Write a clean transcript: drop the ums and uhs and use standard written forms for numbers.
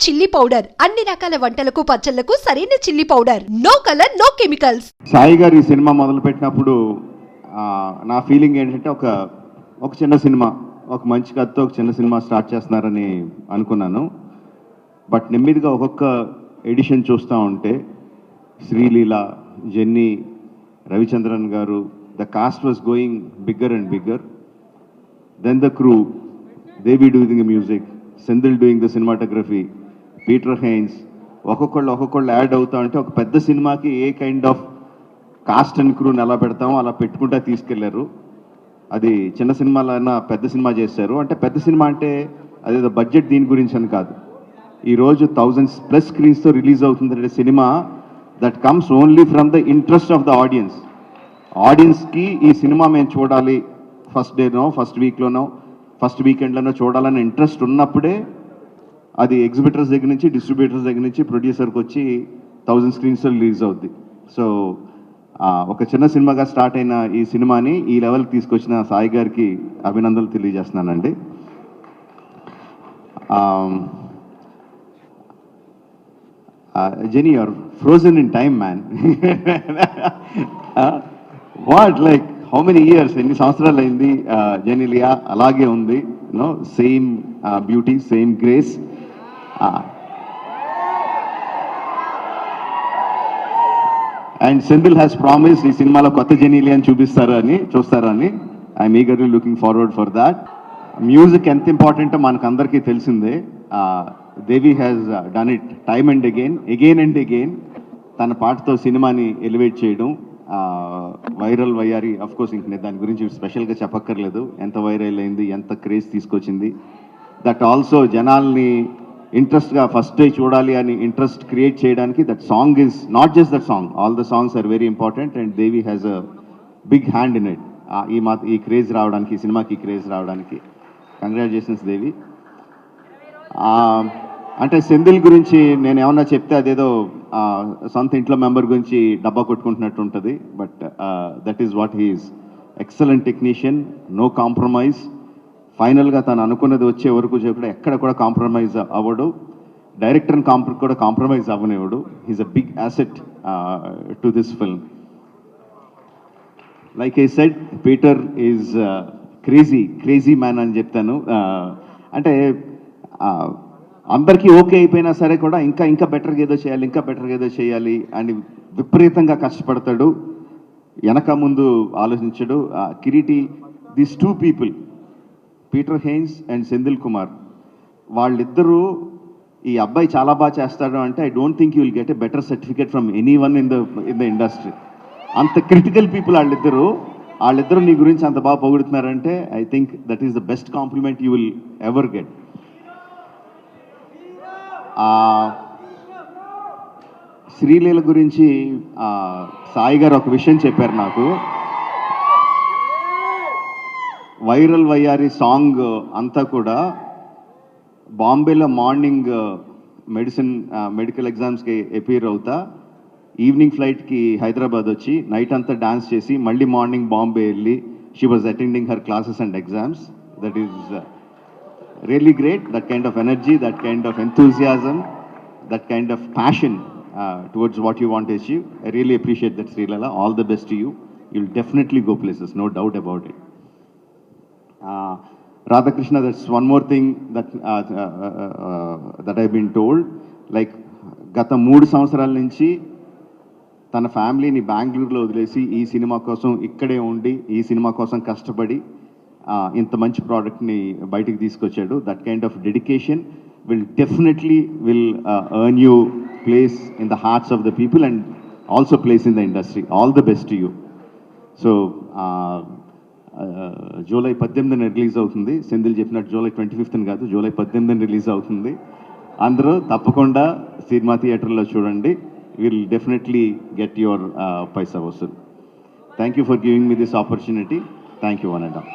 Chilli powder అన్ని రకాల వంటలకు పచ్చళ్లకు సరైన chilli powder. No colour no chemicals. Sai గారు ఈ సినిమా మొదలు పెట్టినప్పుడు నా ఫీలింగ్ ఏంటంటే ఒక చిన్న సినిమా, ఒక మంచి కథతో ఒక చిన్న సినిమా స్టార్ట్ చేస్తున్నారని అనుకున్నాను. బట్ నెమ్మదిగా ఒక్కొక్క ఎడిషన్ చూస్తూ ఉంటే శ్రీలీల, జెన్నీ, రవిచంద్రన్ గారు, the cast was going bigger and bigger. Then the crew, Devi doing the music, Senthil doing the cinematography, Peter Hein, ఒక్కొక్కళ్ళు యాడ్ అవుతా ఉంటే ఒక పెద్ద సినిమాకి a kind of cast and క్రూని ఎలా పెడతామో అలా పెట్టుకుంటా తీసుకెళ్లారు. అది చిన్న సినిమాలైనా పెద్ద సినిమా చేశారు. అంటే పెద్ద సినిమా అంటే అదేదో బడ్జెట్ దీని గురించి అని కాదు. ఈరోజు 1000+ స్క్రీన్స్తో రిలీజ్ అవుతుందంటే cinema that comes only from the interest of the ఆడియన్స్కి ఈ సినిమా మేము చూడాలి, ఫస్ట్ డేనో, ఫస్ట్ వీక్లోనో, ఫస్ట్ వీకెండ్లోనో చూడాలని ఇంట్రెస్ట్ ఉన్నప్పుడే అది ఎగ్జిబిటర్స్ దగ్గర నుంచి, డిస్ట్రిబ్యూటర్స్ దగ్గర నుంచి ప్రొడ్యూసర్కి వచ్చి 1000 స్క్రీన్స్తో రిలీజ్ అవుద్ది. సో ఒక చిన్న సినిమాగా స్టార్ట్ అయిన ఈ సినిమాని ఈ లెవెల్కి తీసుకొచ్చిన సాయి గారికి అభినందనలు తెలియజేస్తున్నానండి. Genie, you're frozen in time man. What, like how many years, ఎన్ని సంవత్సరాలు అయింది జెనీలియా అలాగే ఉంది, you know, same beauty, same grace. And Senthil has promised ఈ సినిమాలో కొత్త జెనీలియాని చూస్తారని I'm eagerly looking forward for that. Music ఎంత ఇంపార్టెంటో మనకు అందరికీ తెలిసిందే. Devi has done it time and again and again. తన పాటతో సినిమాని ఎలివేట్ చేయడం, వైరల్ వయ్యారి, అఫ్ కోర్స్ ఇంక నేను దాని గురించి స్పెషల్గా చెప్పక్కర్లేదు. ఎంత వైరల్ అయింది, ఎంత క్రేజ్ తీసుకొచ్చింది. దట్ ఆల్సో జనాల్ని ఇంట్రెస్ట్గా ఫస్ట్ డే చూడాలి అని ఇంట్రెస్ట్ క్రియేట్ చేయడానికి that song is not just that song, all the songs are very important and Devi has a big hand in it. ఈ క్రేజ్ రావడానికి, ఈ సినిమాకి క్రేజ్ రావడానికి కంగ్రాచులేషన్స్ దేవి. అంటే సెంధిల్ గురించి నేను ఏమన్నా చెప్తే అదేదో సొంత ఇంట్లో మెంబర్ గురించి డబ్బా కొట్టుకుంటున్నట్టు ఉంటుంది. But that is what he is. Excellent technician, no compromise. ఫైనల్గా తను అనుకున్నది వచ్చే వరకు కూడా ఎక్కడ కూడా కాంప్రమైజ్ అవ్వడు. డైరెక్టర్ని కూడా కాంప్రమైజ్ అవ్వనివ్వడు. He's a big asset to this film. Like I said, Peter is crazy man అని చెప్తాను. అంటే అందరికీ ఓకే అయిపోయినా సరే కూడా ఇంకా బెటర్గా ఏదో చేయాలి అని విపరీతంగా కష్టపడతాడు. వెనక ముందు ఆలోచించడు. Kireeti, these 2 people, Peter Hein and Senthil Kumar, వాళ్ళిద్దరూ ఈ అబ్బాయి చాలా బాగా చేస్తాడు అంటే I don't think you will get a better certificate from anyone in the industry. అంత క్రిటికల్ పీపుల్ వాళ్ళిద్దరూ నీ గురించి అంత బాగా పొగుడుతున్నారంటే I think that is the best compliment you will ever get. Sreeleela గురించి సాయి గారు ఒక విషయం చెప్పారు నాకు. వైరల్ వయ్యారి సాంగ్ అంతా కూడా బాంబేలో మార్నింగ్ మెడికల్ ఎగ్జామ్స్కి అపీర్ అవుతా, ఈవినింగ్ ఫ్లైట్కి హైదరాబాద్ వచ్చి నైట్ అంతా డాన్స్ చేసి మళ్ళీ మార్నింగ్ బాంబే వెళ్ళి she was attending her classes and exams. That is really great, that kind of energy, that kind of enthusiasm, that kind of passion towards what you want to achieve. I really appreciate that, Srilala. All the best to you. You'll definitely go places, no doubt about it. Radhakrishna, that's one more thing that I've been told. Like, గత 3 సంవత్సరాల నుంచి తన ఫ్యామిలీని బెంగళూరులో వదిలేసి ఈ cinema కోసం ఇక్కడే ఉండి, ఈ సినిమా కోసం కష్టపడి ఇంత మంచి ప్రోడక్ట్ని బయటికి తీసుకొచ్చాడు. That kind of dedication will definitely earn you place in the hearts of the people and also place in the industry. All the best to you. So July 18న రిలీజ్ అవుతుంది. సెంధిల్ చెప్పినట్టు జూలై 25న కాదు, జూలై 18న release అవుతుంది. అందరూ తప్పకుండా cinema థియేటర్లో చూడండి. Will definitely get your paisa vasool. Thank you for giving me this opportunity. Thank you one and all.